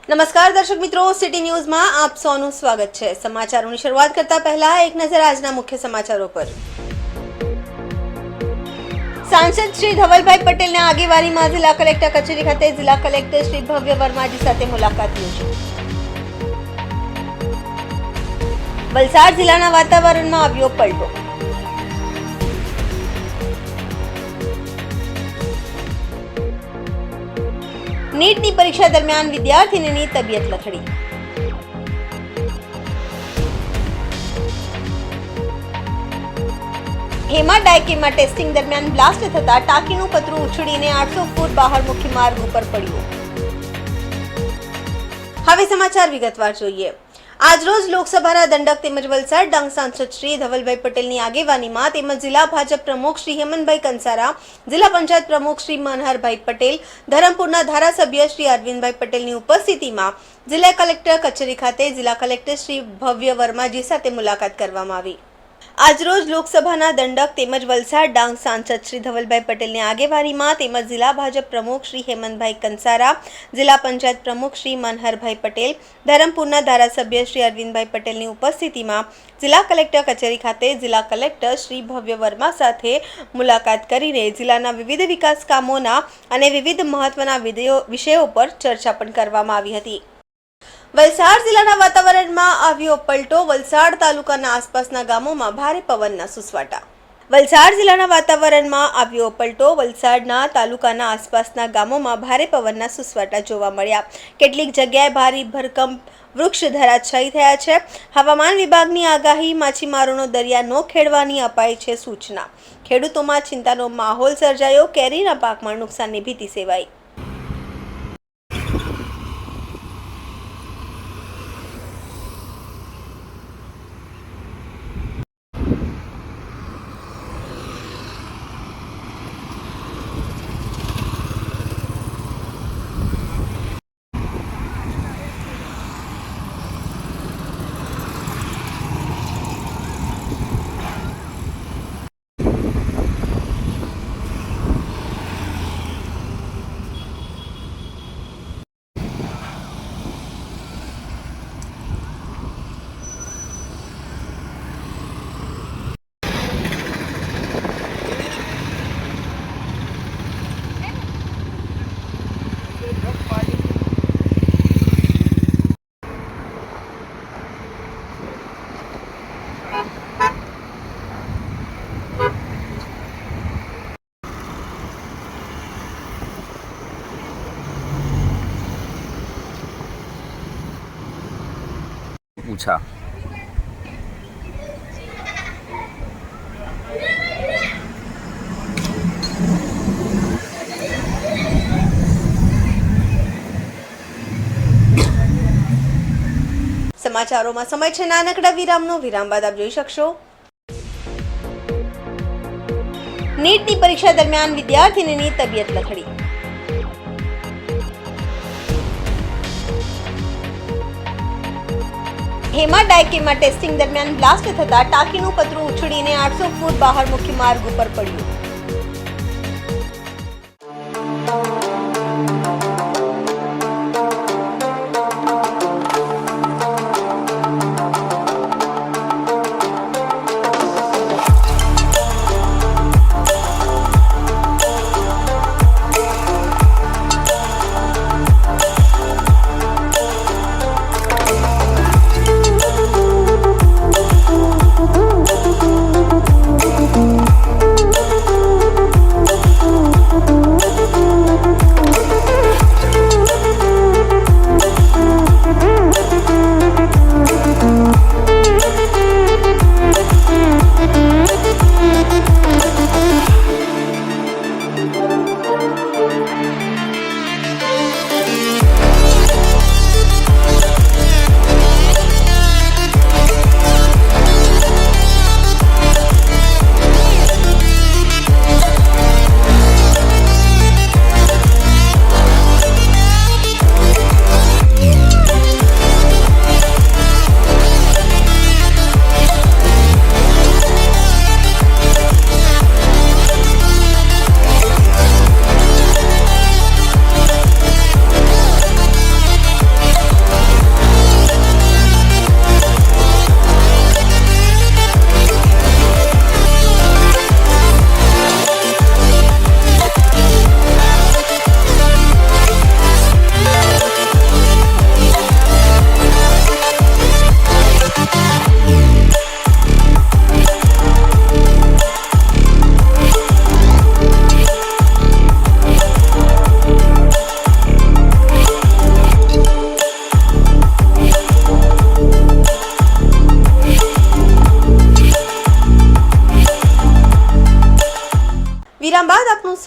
નમસ્કાર દર્શક મિત્રો, સિટી ન્યૂઝમાં આપ સૌનું સ્વાગત છે। સમાચારોની શરૂઆત કરતા પહેલા એક નજર આજના મુખ્ય સમાચારો પર। સાંસદ શ્રી ધવલભાઈ પટેલના આગેવાનીમાં જિલ્લા કલેક્ટર કચેરી ખાતે જિલ્લા કલેક્ટર શ્રી ભવ્ય વર્માજી સાથે મુલાકાત યોજી। વલસાડ જિલ્લાના વાતાવરણમાં આવ્યો પલટો। નીટની પરીક્ષા દરમિયાન વિદ્યાર્થીની તબિયત લથડી। હેમા ડાયકેમાં ટેસ્ટિંગ દરમિયાન બ્લાસ્ટ થતા ટાંકીનું પતરું ઉછળીને 800 ફૂટ બહાર મુખ્ય માર્ગ ઉપર પડ્યું। હવે સમાચાર વિગતવાર જોઈએ। આજરોજ લોકસભાના દંડક તેમજ વલસાડ ડાંગ સાંસદ શ્રી ધવલભાઈ પટેલની આગેવાનીમાં તેમજ જિલ્લા ભાજપ પ્રમુખ શ્રી હેમંતભાઈ કંસારા, જિલ્લા પંચાયત પ્રમુખ શ્રી મનહરભાઈ પટેલ, ધરમપુરના ધારાસભ્ય શ્રી અરવિંદભાઈ પટેલની ઉપસ્થિતિમાં જિલ્લા કલેક્ટર કચેરી ખાતે જિલ્લા કલેક્ટર શ્રી ભવ્ય વર્માજી સાથે મુલાકાત કરવામાં આવી। આજરોજ લોકસભાના દંડક તેમજ વલસાડ ડાંગ સાંસદ શ્રી ધવલભાઈ પટેલની આગેવાનીમાં તેમજ જિલ્લા ભાજપ પ્રમુખ શ્રી હેમંતભાઈ કંસારા, જિલ્લા પંચાયત પ્રમુખ શ્રી મનહરભાઈ પટેલ, ધરમપુરના ધારાસભ્ય શ્રી અરવિંદભાઈ પટેલની ઉપસ્થિતિમાં જિલ્લા કલેક્ટર કચેરી ખાતે જિલ્લા કલેક્ટર શ્રી ભવ્ય વર્મા સાથે મુલાકાત કરીને જિલ્લાના વિવિધ વિકાસ કામોના અને વિવિધ મહત્વના વિષયો પર ચર્ચા પણ કરવામાં આવી હતી। વલસાડ જિલ્લાના વાતાવરણમાં આવ્યો પલટો। વલસાડ તાલુકાના આસપાસના ગામોમાં ભારે પવનના સુસવાટા। વલસાડ જિલ્લાના વાતાવરણમાં આવ્યો પલટો। વલસાડના તાલુકાના આસપાસના ગામોમાં ભારે પવનના સુસવાટા જોવા મળ્યા। કેટલીક જગ્યાએ ભારે ભરકમ વૃક્ષ ધરાશાયી થયા છે। હવામાન વિભાગની આગાહી, માછીમારોનો દરિયા ન ખેડવાની અપાઈ છે સૂચના। ખેડૂતોમાં ચિંતાનો માહોલ સર્જાયો। કેરીના પાકમાં નુકસાનની ભીતિ સેવાઈ। पूछा સમાચારોમાં સમય છે નાનકડા વિરામનો। વિરામ બાદ આપ જોઈ શકશો। નીટની પરીક્ષા દરમિયાન વિદ્યાર્થીની તબિયત લથડી। હેમા ડાયકેમાં ટેસ્ટિંગ દરમિયાન બ્લાસ્ટ થતા ટાંકીનું પતરું ઉછળીને 800 ફૂટ બહાર મુખ્ય માર્ગ ઉપર પડ્યું।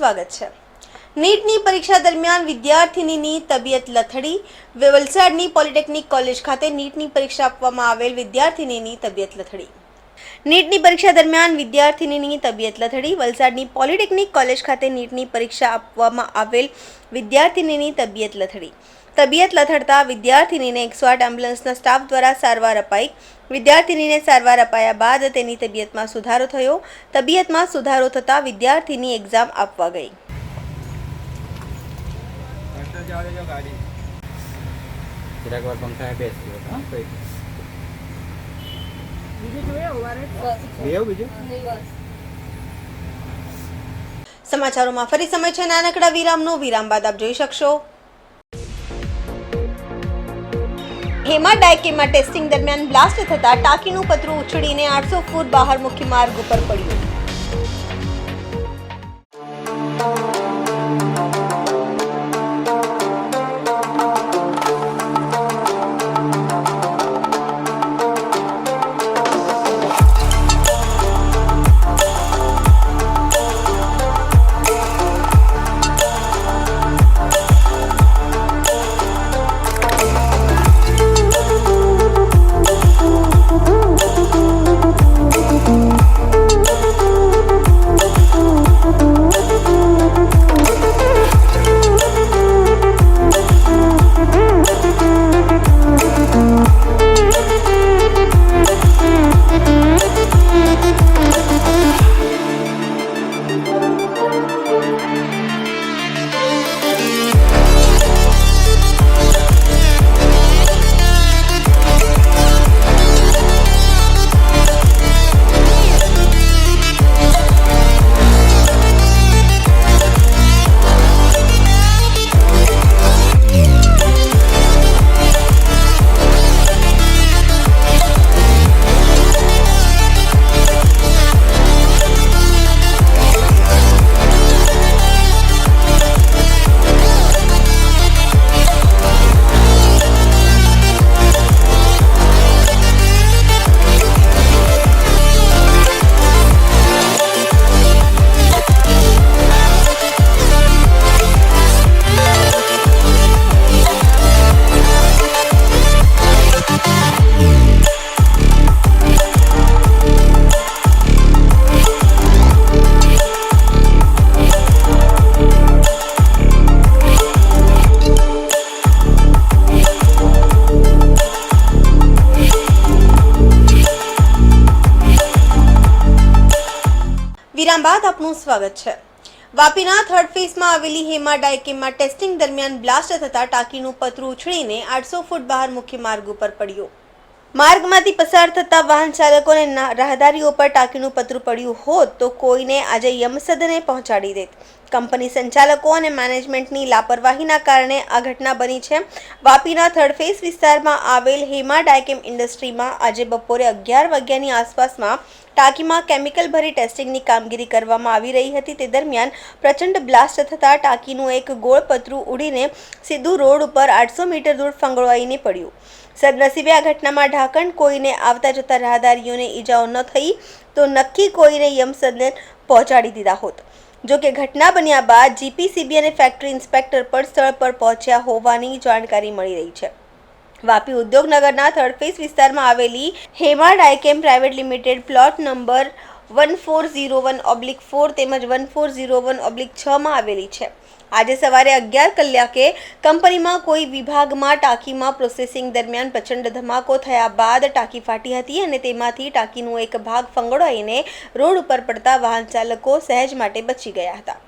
સ્વાગત છે। નીટની પરીક્ષા દરમિયાન વિદ્યાર્થિનીની તબિયત લથડી। વલસાડની પોલિટેકનિક કોલેજ ખાતે નીટની પરીક્ષા આપવામાં આવેલ વિદ્યાર્થિનીની તબિયત લથડી। નીટની પરીક્ષા દરમિયાન વિદ્યાર્થિનીની તબિયત લથડી। વલસાડની પોલિટેકનિક કોલેજ ખાતે નીટની પરીક્ષા આપવામાં આવેલ વિદ્યાર્થિનીની તબિયત લથડી। તબિયત લથડતા વિદ્યાર્થિનીને 108 એમ્બ્યુલન્સના સ્ટાફ દ્વારા સારવાર અપાઈ। વિદ્યાર્થિનીને સારવાર અપાયા બાદ તેની તબિયતમાં સુધારો થયો। તબિયતમાં સુધારો થતાં વિદ્યાર્થિની એક્ઝામ આપવા ગઈ। સમાચારોમાં ફરી સમય છે નાનકડા વિરામનો। વિરામ બાદ આપ જોઈ શકશો। હેમા ડાયકેમાં ટેસ્ટિંગ દરમિયાન બ્લાસ્ટ થતા ટાંકીનું પતરું ઉછળીને 800 ફૂટ બહાર મુખ્ય માર્ગ ઉપર પડ્યું। વિરામ બાદ આપનું સ્વાગત છે। વાપીના થર્ડ ફેઝમાં આવેલી હેમા ડાયકેમાં ટેસ્ટિંગ દરમિયાન બ્લાસ્ટ થતા ટાંકીનું પતરું ઉછળીને 800 ફૂટ બહાર મુખ્ય માર્ગ ઉપર પડ્યું। માર્ગમાંથી પસાર થતા વાહન ચાલકોને રાહદારીઓ પર ટાંકીનું પતરું પડ્યું હોત તો કોઈને આજે યમસદને પહોંચાડી દેત। કંપની સંચાલકો અને મેનેજમેન્ટની લાપરવાહીના કારણે આ ઘટના બની છે। વાપીના થર્ડ ફેઝ વિસ્તારમાં આવેલ હેમા ડાયકેમ ઇન્ડસ્ટ્રીમાં આજે બપોરે 11 વાગ્યાની આસપાસમાં ટાંકીમાં કેમિકલ ભરી ટેસ્ટિંગની કામગીરી કરવામાં આવી રહી હતી। તે દરમિયાન પ્રચંડ બ્લાસ્ટ થતાં ટાંકીનું એક ગોળ પતરું ઉડીને સીધું રોડ ઉપર 800 મીટર દૂર ફંગોળાઈને પડ્યું। સદનસીબે આ ઘટનામાં ઢાંકણ કોઈને આવતા જતા રાહદારીઓને ઈજાઓ ન થઈ તો નક્કી કોઈને યમસદને પહોંચાડી દીધા હોત। જો કે ઘટના બન્યા બાદ જીપીસીબી અને ફેક્ટરી ઇન્સ્પેક્ટર પણ સ્થળ પર પહોંચ્યા હોવાની જાણકારી મળી રહી છે। વાપી ઉદ્યોગનગરના થર્ડ ફેઝ વિસ્તારમાં આવેલી Hema Dyechem private limited plot number 1401/4 તેમજ 1401/6 માં આવેલી છે। આજે સવારે 11 કલાકે કંપનીમાં કોઈ વિભાગમાં ટાંકીમાં પ્રોસેસિંગ દરમિયાન પ્રચંડ ધમાકો થયા બાદ ટાંકી ફાટી હતી અને તેમાંથી ટાંકીનો એક ભાગ ફંગોળાઈને રોડ ઉપર પડતા વાહન ચાલકો સહેજ માટે બચી ગયા હતા।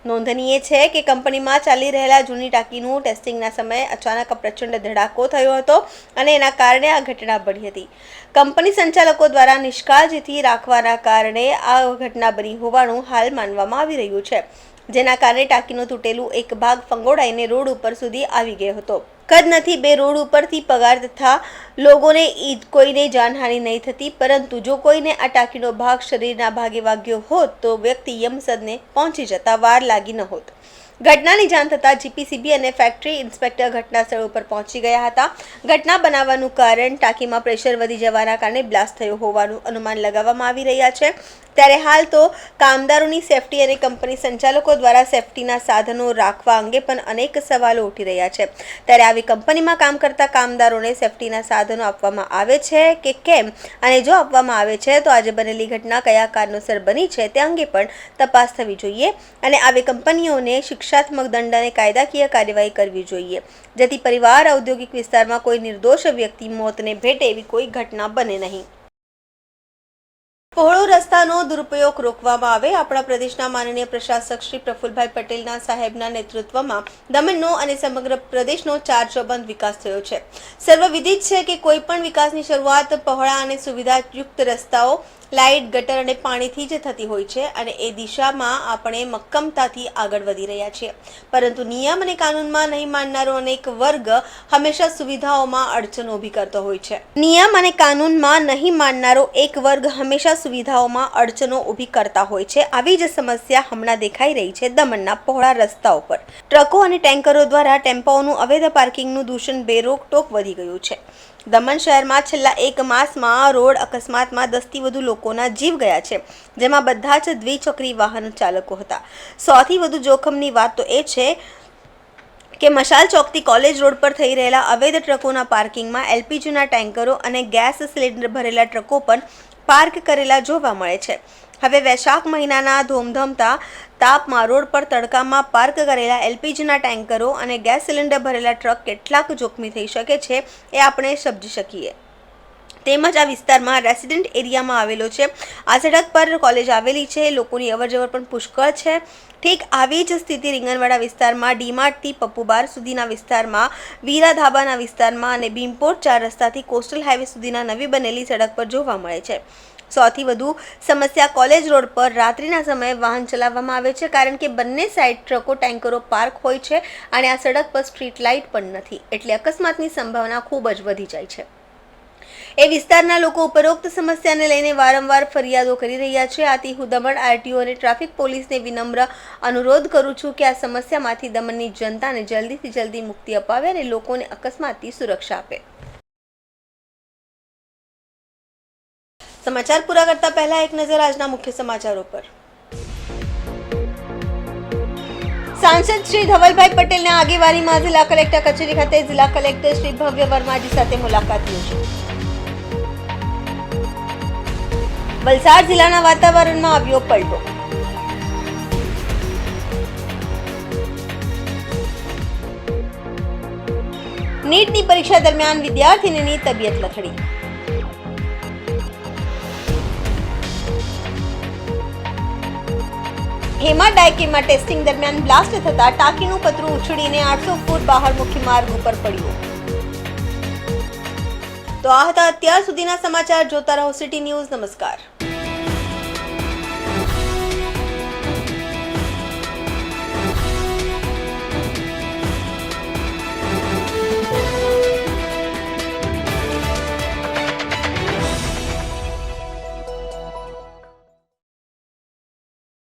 નોંધનીય છે કે કંપનીમાં ચાલી રહેલા જૂની ટાંકીનું ટેસ્ટિંગના સમયે અચાનક પ્રચંડ ધડાકો થયો હતો અને એના કારણે આ ઘટના બની હતી। કંપની સંચાલકો દ્વારા નિષ્કાળજીથી રાખવાના કારણે આ ઘટના બની હોવાનું હાલ માનવામાં આવી રહ્યું છે। જેના કારણે ટાંકીનો તૂટેલું એક ભાગ ફંગોળાઈને રોડ ઉપર સુધી આવી ગયો હતો। કદનથી બે રોડ ઉપરથી પસાર થતા લોકોને કોઈને જાનહાનિ નહીં થતી, પરંતુ જો કોઈને આ ટાંકીનો ભાગ શરીરના ભાગે વાગ્યો હોત તો વ્યક્તિ યમસદને પહોંચી જતા વાર લાગી ન હોત। ઘટનાની જાણ થતાં જીપીસીબી અને ફેક્ટરી ઇન્સ્પેક્ટર ઘટના સ્થળ ઉપર પહોંચી ગયા હતા। ઘટના બનાવવાનું કારણ ટાંકીમાં પ્રેશર વધી જવાના કારણે બ્લાસ્ટ થયો હોવાનું અનુમાન લગાવવામાં આવી રહ્યા છે। ત્યારે હાલ તો કામદારોની સેફટી અને કંપની સંચાલકો દ્વારા સેફટીના સાધનો રાખવા અંગે પણ અનેક સવાલો ઉઠી રહ્યા છે. ત્યારે આવી કંપનીમાં કામ કરતા કામદારોને સેફટીના સાધનો આપવામાં આવે છે કે કેમ, અને જો આપવામાં આવે છે તો આજે બનેલી ઘટના કયા કારણોસર બની છે તે અંગે પણ તપાસ થવી જોઈએ અને આવી કંપનીઓને શિક્ષાત્મક દંડ અને કાયદાકીય કાર્યવાહી કરવી જોઈએ, જેથી પરિવાર ઔદ્યોગિક વિસ્તારમાં કોઈ નિર્દોષ વ્યક્તિ મોતને ભેટે એવી કોઈ ઘટના બને નહીં. પહોળો રસ્તાનો દુરુપયોગ રોકવામાં આવે. આપણા પ્રદેશના માનનીય પ્રશાસક શ્રી પ્રફુલભાઈ પટેલના સાહેબના નેતૃત્વમાં દમણનો અને સમગ્ર પ્રદેશનો ચારચોબંધ વિકાસ થયો છે. સર્વવિદિત છે કે કોઈ પણ વિકાસની શરૂઆત પહોળા અને સુવિધાયુક્ત રસ્તાઓ, લાઇટ, ગટર અને પાણીથી જ થતી હોય છે અને એ દિશામાં આપણે મક્કમતાથી આગળ વધી રહ્યા છીએ. પરંતુ નિયમ અને કાનૂનમાં નહીં માનનારો અનેક વર્ગ હંમેશા સુવિધાઓમાં અડચણો ઊભી કરતો હોય છે. નિયમ અને કાનૂનમાં નહીં માનનારો એક વર્ગ હંમેશા સુવિધાઓમાં અડચણો ઊભી કરતા હોય છે. આવી જ સમસ્યા હમણાં દેખાઈ રહી છે દમણના પહોળા રસ્તાઓ પર. ટ્રકો અને ટેન્કરો દ્વારા ટેમ્પોઓનું અવૈધ પાર્કિંગનું દૂષણ બેરોકટોક વધી ગયું છે. દમણ શહેરમાં છેલ્લા એક માસમાં રોડ અકસ્માતમાં 10 થી વધુ લોકોના જીવ ગયા છે, જેમાં બધા જ દ્વિચક્રી વાહન ચાલકો હતા. સૌથી વધુ જોખમની વાત તો એ છે કે મશાલ ચોકથી કોલેજ રોડ પર થઈ રહેલા અવૈધ ટ્રકોના પાર્કિંગમાં એલપીજીના ટેન્કરો અને ગેસ સિલિન્ડર ભરેલા ટ્રકો પણ પાર્ક કરેલા જોવા મળે છે. હવે વૈશાખ મહિનાના ધોમધમતા તાપમાં રોડ પર તડકામાં પાર્ક કરેલા એલપીજીના ટેન્કરો અને ગેસ સિલિન્ડર ભરેલા ટ્રક કેટલાક જોખમી થઈ શકે છે એ આપણે સમજી શકીએ. તેમજ આ વિસ્તારમાં રેસિડેન્ટ એરિયામાં આવેલો છે. આ સડક પર કોલેજ આવેલી છે, લોકોની અવરજવર પણ પુષ્કળ છે. ઠીક આવી જ સ્થિતિ રીંગણવાડા વિસ્તારમાં, ડીમાર્ટથી પપ્પુબાર સુધીના વિસ્તારમાં, વીરા ધાબાના વિસ્તારમાં અને ભીમપોર 4 રસ્તાથી કોસ્ટલ હાઈવે સુધીના નવી બનેલી સડક પર જોવા મળે છે. સૌથી વધુ સમસ્યા કોલેજ રોડ પર રાત્રિના સમયે વાહન ચલાવવામાં આવે છે, કારણ કે બંને સાઈડ ટ્રકો, ટેન્કરો પાર્ક હોય છે અને આ સડક પર સ્ટ્રીટ લાઇટ પણ નથી, એટલે અકસ્માતની સંભાવના ખૂબ જ વધી જાય છે. એ વિસ્તારના લોકો ઉપરોક્ત સમસ્યાને લઈને વારંવાર ફરિયાદો કરી રહ્યા છે. આથી હું દમણ આરટીઓ અને ટ્રાફિક પોલીસને વિનમ્ર અનુરોધ કરું છું કે આ સમસ્યામાંથી દમણની જનતાને જલ્દીથી જલ્દી મુક્તિ અપાવે અને લોકોને અકસ્માતથી સુરક્ષા આપે. સમાચાર પૂરા કરતા પહેલા એક નજર આજના મુખ્ય સમાચારો પર. સાંસદ શ્રી ધવલભાઈ પટેલના આગેવાનીમાં જિલ્લા કલેક્ટર કચેરી ખાતે જિલ્લા કલેક્ટર શ્રી ભવ્ય વર્માજી સાથે મુલાકાત યોજી. વલસાડ જિલ્લાના વાતાવરણમાં આવ્યો પલટો. નીટની પરીક્ષા દરમિયાન વિદ્યાર્થીનીની તબિયત લથડી. હેમા ડાયકેમાં ટેસ્ટિંગ દરમિયાન બ્લાસ્ટ થતા ટાંકીનું પતરું ઉછળીને 800 ફૂટ બહાર મુખ્ય માર્ગ ઉપર પડ્યું. તો આ હતા અત્યાર સુધીના સમાચાર. જોતા રહો સિટી ન્યૂઝ. નમસ્કાર.